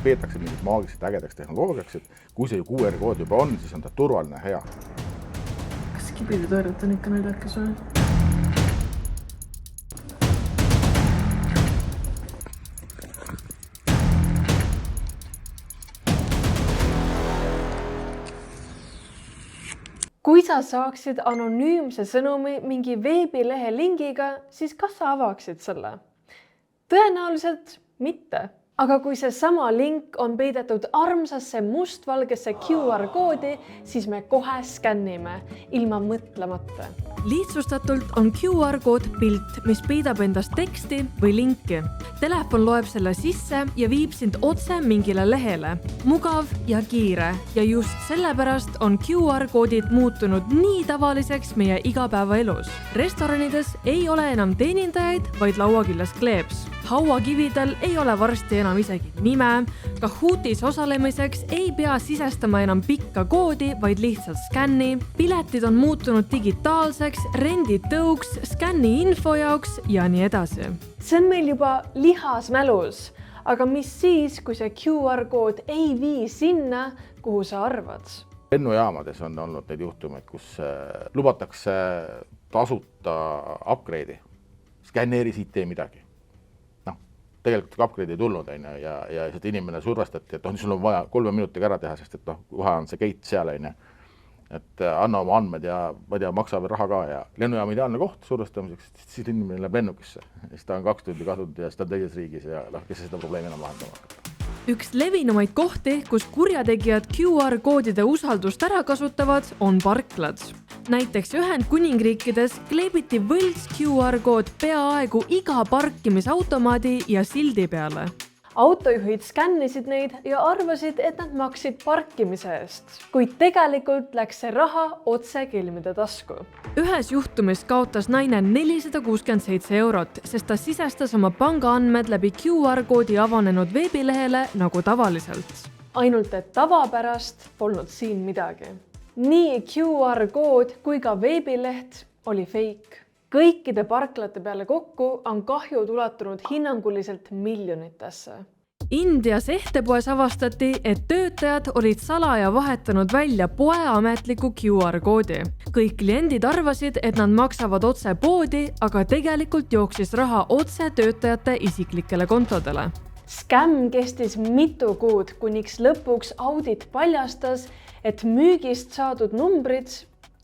peetakse mingit maagiliseks ägedaks tehnoloogiaks, et kui see QR-kood juba on, siis on ta turvaline ja hea. Kas kibidutõrjet on ikka naljakas või? Kui sa saaksid anonüümse sõnumi mingi veebilehe lingiga, siis kas sa avaksid selle? Tõenäoliselt mitte. Aga kui see sama link on peidetud armsasse mustvalgesse QR-koodi, siis me kohe skännime, ilma mõtlemata. Lihtsustatult on QR-kood pilt, mis peidab endast teksti või linki. Telefon loeb selle sisse ja viib sind otse mingile lehele. Mugav ja kiire ja just sellepärast on QR-koodid muutunud nii tavaliseks meie igapäevaelus. Restoranides ei ole enam teenindajaid, vaid lauakillas kleeps. Hauakividel ei ole varsti enam isegi nime, Kahootis osalemiseks ei pea sisestama enam pikka koodi, vaid lihtsalt skänni. Piletid on muutunud digitaalseks, rendid tõuks, skänni info jaoks ja nii edasi. See on meil juba lihasmälus, aga mis siis, kui see QR-kood ei vii sinna, kuhu sa arvad? Lennujaamades on olnud neid juhtumeid, kus lubatakse tasuta upgrade'i. Skänneeri siit tee midagi. Tegelikult upgrade ei tulnud ja seda inimene survestati, et sul on vaja 3 minutiga ära teha, sest et kohe on see gate seal. Et anna oma andmed ja maksa veel raha ka ja lennujaam ideaalne koht survestamiseks, siis inimene läheb lennukisse. Siis ta on 2 tundi kadunud ja siis ta on teises riigis ja kes seda probleemi enam lahendama hakkab. Üks levinumaid kohti, kus kurjategijad QR-koodide usaldust ära kasutavad, on parklad. Näiteks Ühendkuningriikides kleebiti võlts QR-kood peaaegu iga parkimisautomaadi ja sildi peale. Autojuhid skännisid neid ja arvasid, et nad maksid parkimise eest, kuid tegelikult läks see raha otse kelmide tasku. Ühes juhtumis kaotas naine 467 €, sest ta sisestas oma pangaandmed läbi QR-koodi avanenud veebilehele nagu tavaliselt. Ainult et tavapärast polnud siin midagi. Nii QR-kood kui ka veebileht oli fake. Kõikide parklate peale kokku on kahjud ulatunud hinnanguliselt miljonitesse. Indias ehtepoes avastati, et töötajad olid salaja vahetanud välja poe ametliku QR-koodi. Kõik kliendid arvasid, et nad maksavad otse poodi, aga tegelikult jooksis raha otse töötajate isiklikele kontodele. Skämm kestis mitu kuud, kuniks lõpuks audit paljastas, et müügist saadud numbrid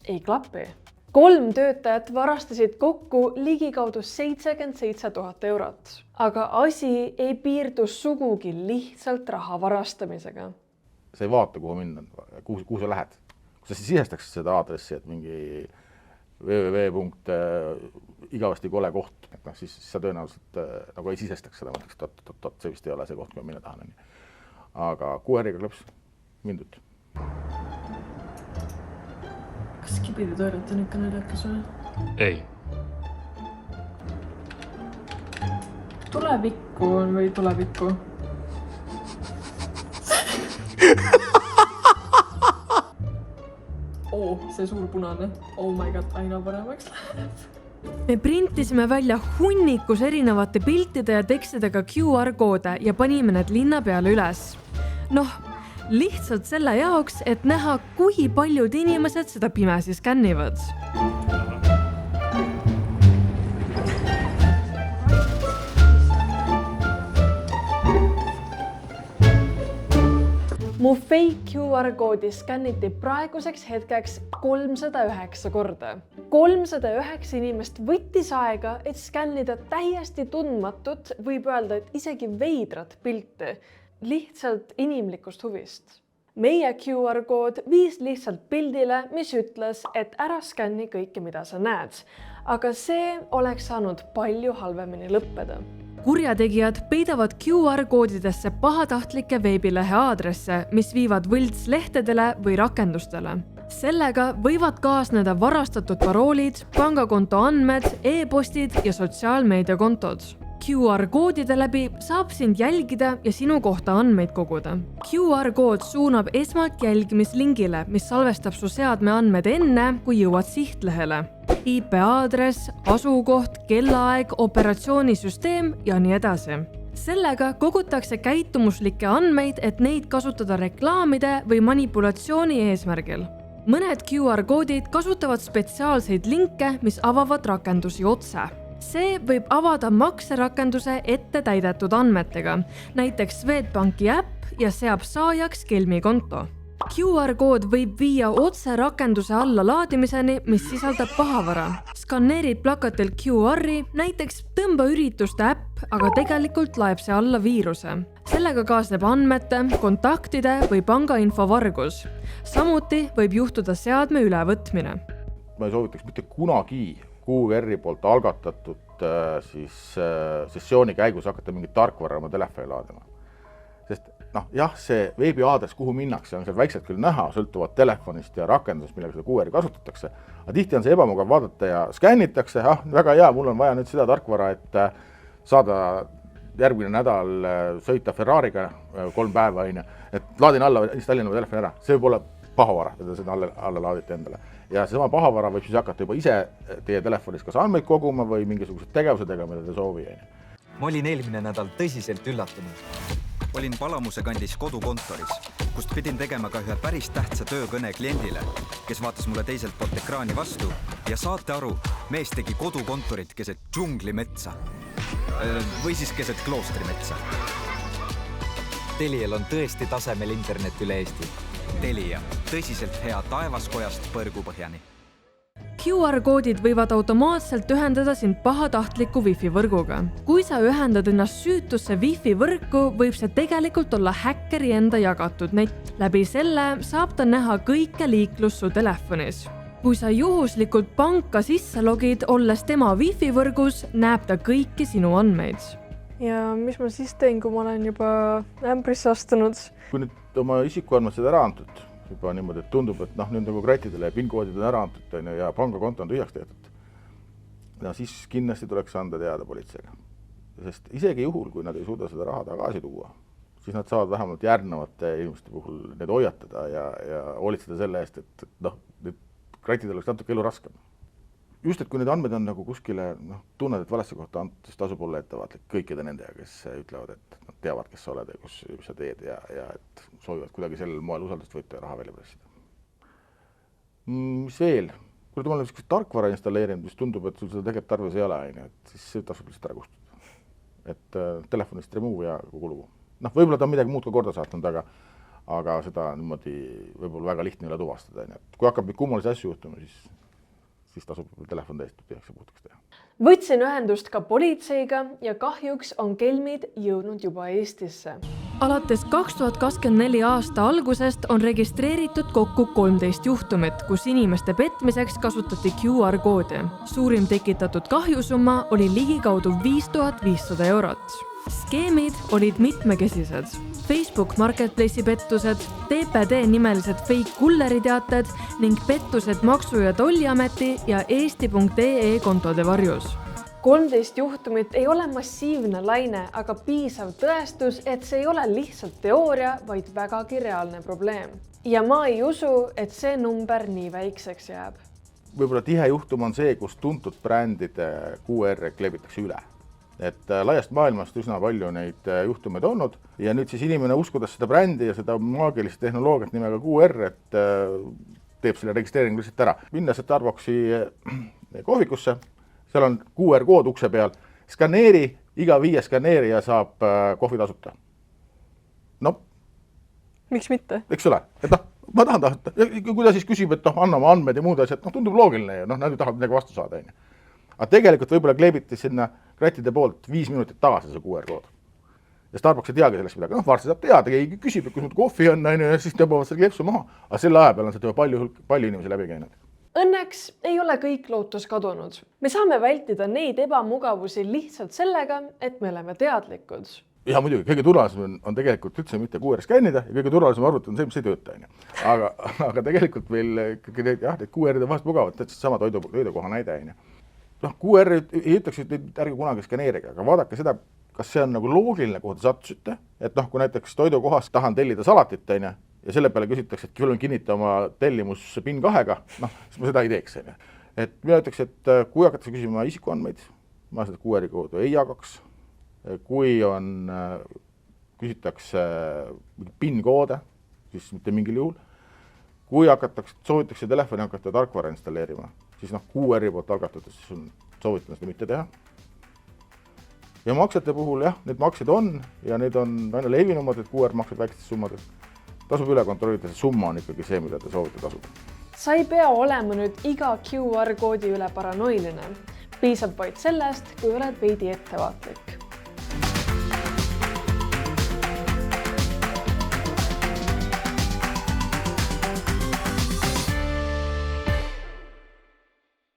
ei klapi. 3 töötajat varastasid kokku ligikaudu 77 000 €. Aga asi ei piirdu sugugi lihtsalt raha varastamisega. Sa ei vaata, kuhu minna, kuhu sa lähed. Kui sa sisestaks seda aadressi, et mingi www.igavasti kole koht, siis sa tõenäoliselt nagu ei sisestaks seda, mõtleks, et see vist ei ole see koht, kui minna tahan. Aga QR-iga klõps mindud. Kas kibidutõrjet on ikka naljakas või? Ei. Tulevikku on või tulevikku? See suur punane. Oh my god, aina paremaks läheb. Me printisime välja hunnikus erinevate piltide ja tekstidega QR-koode ja panime need linna peale üles. Lihtsalt selle jaoks, et näha, kui paljud inimesed seda pimesi skännivad. Mu fake QR-koodi skänniti praeguseks hetkeks 309 korda. 309 inimest võttis aega, et skännida täiesti tundmatut, võib öelda, et isegi veidrat pilti. Lihtsalt inimlikust huvist. Meie QR-kood viis lihtsalt pildile, mis ütles, et ära skänni kõike, mida sa näed. Aga see oleks saanud palju halvemini lõppeda. Kurjategijad peidavad QR-koodidesse pahatahtlikke veebilehe aadresse, mis viivad võltslehtedele või rakendustele. Sellega võivad kaasneda varastatud paroolid, pangakonto andmed, e-postid ja sotsiaalmeediakontod. QR-koodide läbi saab sind jälgida ja sinu kohta andmeid koguda. QR-kood suunab esmalt jälgimislingile, mis salvestab su seadme andmed enne, kui jõuad sihtlehele. IP-aadress, asukoht, kellaaeg, operatsioonisüsteem ja nii edasi. sellega kogutakse käitumuslikke andmeid, et neid kasutada reklaamide või manipulatsiooni eesmärgil. Mõned QR-koodid kasutavad spetsiaalseid linke, mis avavad rakendusi otse. See võib avada makserakenduse ette täidetud andmetega, näiteks Swedbanki äpp ja seab saajaks kelmikonto. QR-kood võib viia otse rakenduse alla laadimiseni, mis sisaldab pahavara. Skanneerid plakatil QR-i, näiteks tõmbaürituste äpp, aga tegelikult laeb see alla viiruse. Sellega kaasneb andmete, kontaktide või pangainfo vargus. Samuti võib juhtuda seadme ülevõtmine. Ma ei soovitaks mitte kunagi QR-i poolt algatatud sessiooni käigus hakata mingit tarkvarra oma telefoni laadima. Sest jah, see veebiaadres, kuhu minnakse, on seal väikselt küll näha, sõltuvad telefonist ja rakendusest, millega seda QR-i kasutatakse. Aga tihti on see ebamugav vaadata ja skännitakse, väga hea, mul on vaja nüüd seda tarkvara, et saada järgmine nädal sõita Ferrariga 3 päeva, et laadin alla, installin oma telefoni ära. See võib olla pahavara, et seda alla laadite endale. Ja seesama pahavara võib siis hakata juba ise teie telefonis kas andmeid koguma või mingisugused tegevused tegema, mida te soovi. Ma olin eelmine nädal tõsiselt üllatunud. Olin Palamuse kandis kodukontoris, kust pidin tegema ka ühe päris tähtsa töökõne kliendile, kes vaatas mulle teiselt poolt ekraani vastu ja saate aru, mees tegi kodukontorit keset džunglimetsa või siis keset kloostrimetsa. Telial on tõesti tasemel internet üle Eesti. Telia, tõsiselt hea taevaskojast põrgupõhjani. QR-koodid võivad automaatselt ühendada sind pahatahtliku Wi-Fi võrguga. Kui sa ühendad ennast süütusse Wi-Fi võrku, võib see tegelikult olla häkkeri enda jagatud net. Läbi selle saab ta näha kõike liiklust su telefonis. Kui sa juhuslikult panka sisse logid, olles tema Wi-Fi võrgus, näeb ta kõiki sinu andmeid. Ja mis ma siis teen, kui ma olen juba ämbrisse astunud? Kui nüüd oma isikuandmed seda ära antud, juba niimoodi, et tundub, et nüüd nagu kratidele ja PIN-koodid on ära antud ja pangakonto on tühjaks tehtud. Ja siis kindlasti tuleks anda teada politseile. Sest isegi juhul, kui nad ei suuda seda raha tagasi tuua, siis nad saavad vähemalt järgnevate inimeste puhul need hoiatada ja hoolitseda selle eest, et need kratid oleks natuke elu raskem. Just, et kui need andmed on nagu kuskile tunned, et valesse kohta antud, siis tasub olla ettevaatlik kõikide nendega, kes ütlevad, et nad teavad, kes sa oled ja kus sa teed ja et soovivad kuidagi sellel moel usaldust võtta ja raha välja pressida. Mis veel? Kui te olete tarkvara installeerinud, mis tundub, et sul seda tegelikult tarvis ei ole, siis see tasub lihtsalt ära kustuda. Et telefonist remove ja kogu lugu. Võib-olla ta on midagi muud ka korda saatnud, aga seda niimoodi võib-olla väga lihtne ei ole tuvastada. Kui hakkab kummalisi asju juhtuma, siis tasub telefon täiesti tühjaks ja puhtaks teha. Võtsin ühendust ka politseiga ja kahjuks on kelmid jõudnud juba Eestisse. Alates 2024 aasta algusest on registreeritud kokku 13 juhtumit, kus inimeste petmiseks kasutati QR-koodi. Suurim tekitatud kahjusumma oli ligikaudu 5500 eurot. Skeemid olid mitmekesised. Facebook Marketplace'i pettused, TPD nimelised fake kulleri teated ning pettused Maksu- ja Tolliameti ja Eesti.ee kontode varjus. 13 juhtumit ei ole massiivne laine, aga piisav tõestus, et see ei ole lihtsalt teooria, vaid vägagi reaalne probleem. Ja ma ei usu, et see number nii väikseks jääb. Võib-olla tihe juhtum on see, kus tuntud brändide QR kleebitakse üle. Et laiast maailmast üsna palju neid juhtumeid olnud ja nüüd siis inimene uskudes seda brändi ja seda maagilist tehnoloogiat nimega QR, et teeb selle registreeringu lihtsalt ära. Minnes Starbucksi kohvikusse, seal on QR-kood ukse peal, skaneeri, iga 5 skaneerija saab kohvi tasuta. Miks mitte? Eks ole, et ma tahan tahta. Kui ta siis küsib, et anna oma andmed ja muud asjad, tundub loogiline ja nad tahavad midagi vastu saada. Aga tegelikult võib-olla kleebiti sinna kratide poolt 5 minutit tagasi see QR-kood. Ja Starbucks ei teagi sellest midagi. Varsti saab teada, keegi küsib, et kus nüüd kohvi on, ja siis tõmbavad selle kleepsu maha. Aga selle aja peal on seda palju inimesi läbi käinud. Õnneks ei ole kõik lootus kadunud. Me saame vältida neid ebamugavusi lihtsalt sellega, et me oleme teadlikud. Ja muidugi, kõige turvalisem on tegelikult üldse mitte QR skännida ja kõige turvalisem arvuti on see, mis ei tööta. Aga tegelikult veel need QR-id on vahest mugavad, et sama toidukoha näide. QR ei ütleks, et ärge kunagi skaneerige, aga vaadake seda, kas see on nagu loogiline, kuhu te sattusite. Et kui näiteks toidukohast tahan tellida salatit ja selle peale küsitakse, et küll on kinnita oma tellimus PIN 2-ga, siis ma seda ei teeks. Et mina ütleks, et kui hakatakse küsima isikuandmeid, ma seda QR-i kaudu ei jagaks kui on, küsitakse PIN-koode, siis mitte mingil juhul. Kui soovitakse telefoni hakata tarkvara installeerima, siis QR-i poolt algatatud, siis soovitan seda mitte teha. Ja maksete puhul jah, need maksed on ja need on aina levinumad, et QR-maksed väikestes summades. Tasub üle kontrollida, see summa on ikkagi see, mida te soovite tasuda. Sa ei pea olema nüüd iga QR-koodi üle paranoiline. Piisab vaid sellest, kui oled veidi ettevaatlik.